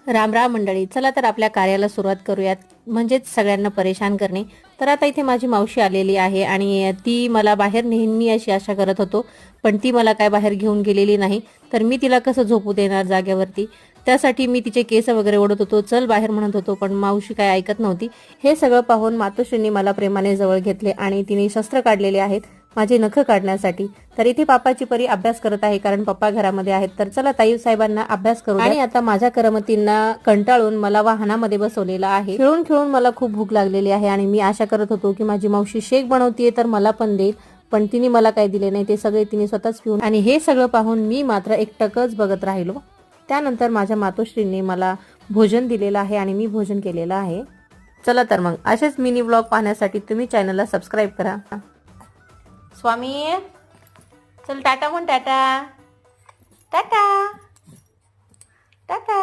राम राम मंडळी, चला तर आपल्या कार्याला सुरुवात करूयात, म्हणजेच सगळ्यांना परेशान करणे. तर आता इथे माझी मावशी आलेली आहे आणि ती मला बाहेर नेहमी अशी आशा करत होतो, पण ती मला काय बाहेर घेऊन गेलेली नाही. तर मी तिला कसं झोपू देणार जागेवरती. त्यासाठी मी तिचे केस वगैरे ओढत होतो, चल बाहेर म्हणत होतो, पण मावशी काय ऐकत नव्हती. हे सगळं पाहून मातोश्रींनी मला प्रेमाने जवळ घेतले आणि तिने शस्त्र काढलेले आहेत माझे नख काढण्यासाठी. तर इथे पापाची परी अभ्यास करत आहे, कारण पप्पा घरामध्ये आहेत. तर चला ताई साहेबांना अभ्यास करू. आणि आता माझ्या करमतींना कंटाळून मला वाहनामध्ये बसवलेलं आहे. खेळून खेळून मला खूप भूक लागलेली आहे आणि मी आशा करत होतो की माझी मावशी शेक बनवतीये तर मला पण देईल, पण तिने मला काही दिले नाही. ते सगळे तिने स्वतःच पिऊन. आणि हे सगळं पाहून मी मात्र एकटकच बघत राहिलो. त्यानंतर माझ्या मातोश्रींनी मला भोजन दिलेलं आहे आणि मी भोजन केलेलं आहे. चला तर मग असेच मिनी व्लॉग पाहण्यासाठी तुम्ही चॅनलला सबस्क्राईब करा. स्वामी, चल टाटा म्हण, टाटा टाटा टाटा.